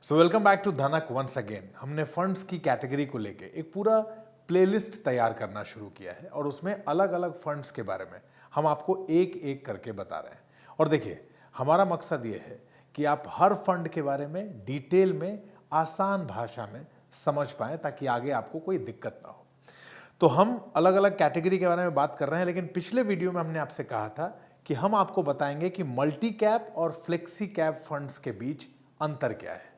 Welcome back to धनक once again. हमने funds की कैटेगरी को लेके एक पूरा प्लेलिस्ट तैयार करना शुरू किया है और उसमें अलग अलग फंड्स के बारे में हम आपको एक एक करके बता रहे हैं। और देखिए, हमारा मकसद ये है कि आप हर फंड के बारे में डिटेल में आसान भाषा में समझ पाएं ताकि आगे आपको कोई दिक्कत ना हो। तो हम अलग अलग कैटेगरी के बारे में बात कर रहे हैं, लेकिन पिछले वीडियो में हमने आपसे कहा था कि हम आपको बताएंगे कि मल्टी कैप और फ्लेक्सी कैप फंड्स के बीच अंतर क्या है।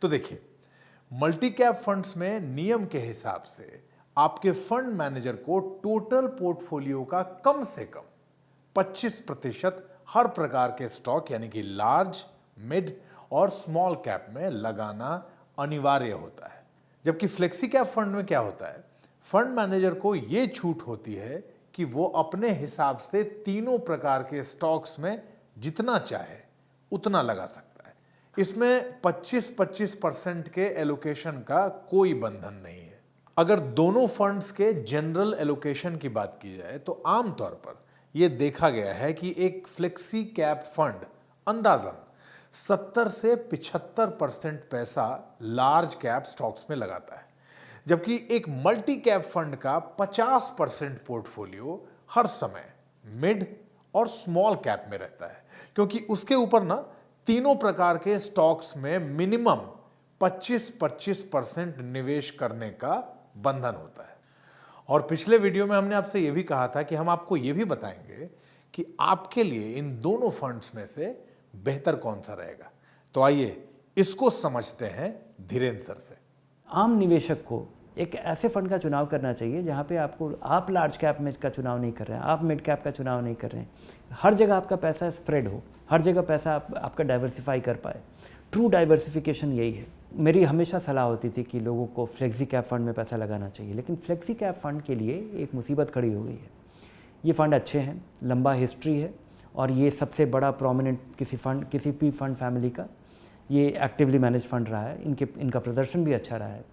तो देखिए, मल्टी कैप फंड्स में नियम के हिसाब से आपके फंड मैनेजर को टोटल पोर्टफोलियो का कम से कम 25% हर प्रकार के स्टॉक यानी कि लार्ज, मिड और स्मॉल कैप में लगाना अनिवार्य होता है। जबकि फ्लेक्सी कैप फंड में क्या होता है, फंड मैनेजर को यह छूट होती है कि वो अपने हिसाब से तीनों प्रकार के स्टॉक्स में जितना चाहे उतना लगा सकता है। इसमें 25-25% के एलोकेशन का कोई बंधन नहीं है। अगर दोनों फंड्स के जनरल एलोकेशन की बात की जाए तो आमतौर पर यह देखा गया है कि एक फ्लेक्सी कैप फंड अंदाजन 70 से 75% पैसा लार्ज कैप स्टॉक्स में लगाता है, जबकि एक मल्टी कैप फंड का 50% पोर्टफोलियो हर समय मिड और स्मॉल कैप में रहता है, क्योंकि उसके ऊपर ना तीनों प्रकार के स्टॉक्स में मिनिमम 25-25% निवेश करने का बंधन होता है। और पिछले वीडियो में हमने आपसे यह भी कहा था कि हम आपको यह भी बताएंगे कि आपके लिए इन दोनों फंड्स में से बेहतर कौन सा रहेगा। तो आइए इसको समझते हैं धीरेन्द्र सर से। आम निवेशक को एक ऐसे फंड का चुनाव करना चाहिए जहाँ पे आप लार्ज कैप में का चुनाव नहीं कर रहे हैं, आप मिड कैप का चुनाव नहीं कर रहे हैं। हर जगह आपका पैसा स्प्रेड हो, हर जगह पैसा आपका डाइवर्सिफाई कर पाए। ट्रू डाइवर्सिफिकेशन यही है। मेरी हमेशा सलाह होती थी कि लोगों को फ्लेक्सी कैप फंड में पैसा लगाना चाहिए, लेकिन फ्लेक्सी कैप फंड के लिए एक मुसीबत खड़ी हो गई है। ये फंड अच्छे हैं, लंबा हिस्ट्री है और ये सबसे बड़ा प्रोमिनेंट किसी भी फंड फैमिली का ये एक्टिवली मैनेज फंड रहा है। इनका प्रदर्शन भी अच्छा रहा है,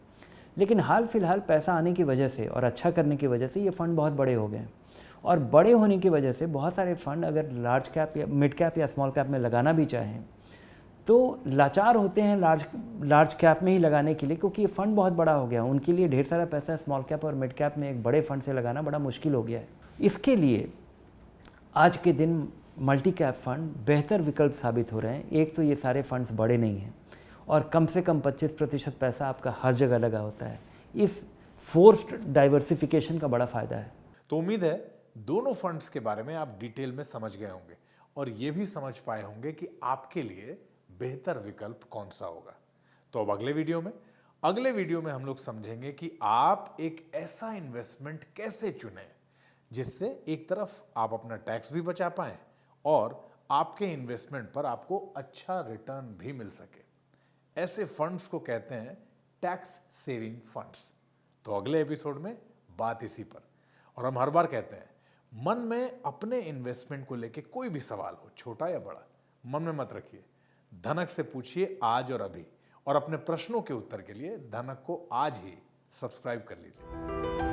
लेकिन हाल फिलहाल पैसा आने की वजह से और अच्छा करने की वजह से ये फ़ंड बहुत बड़े हो गए हैं। और बड़े होने की वजह से बहुत सारे फ़ंड अगर लार्ज कैप या मिड कैप या स्मॉल कैप में लगाना भी चाहें तो लाचार होते हैं लार्ज कैप में ही लगाने के लिए, क्योंकि ये फ़ंड बहुत बड़ा हो गया। उनके लिए ढेर सारा पैसा स्मॉल कैप और मिड कैप में एक बड़े फंड से लगाना बड़ा मुश्किल हो गया है। इसके लिए आज के दिन मल्टी कैप फंड बेहतर विकल्प साबित हो रहे हैं। एक तो ये सारे फंड्स बड़े नहीं हैं और कम से कम 25% पैसा आपका हर जगह लगा होता है। इस फोर्स्ड डाइवर्सिफिकेशन का बड़ा फायदा है। तो उम्मीद है दोनों फंड्स के बारे में आप डिटेल में समझ गए होंगे और ये भी समझ पाए होंगे कि आपके लिए बेहतर विकल्प कौन सा होगा। तो अब अगले वीडियो में हम लोग समझेंगे कि आप एक ऐसा इन्वेस्टमेंट कैसे चुनें जिससे एक तरफ आप अपना टैक्स भी बचा पाएं और आपके इन्वेस्टमेंट पर आपको अच्छा रिटर्न भी मिल सके। ऐसे फंड्स को कहते हैं टैक्स सेविंग फंड्स। तो अगले एपिसोड में बात इसी पर। और हम हर बार कहते हैं, मन में अपने इन्वेस्टमेंट को लेके कोई भी सवाल हो, छोटा या बड़ा, मन में मत रखिए, धनक से पूछिए आज और अभी। और अपने प्रश्नों के उत्तर के लिए धनक को आज ही सब्सक्राइब कर लीजिए।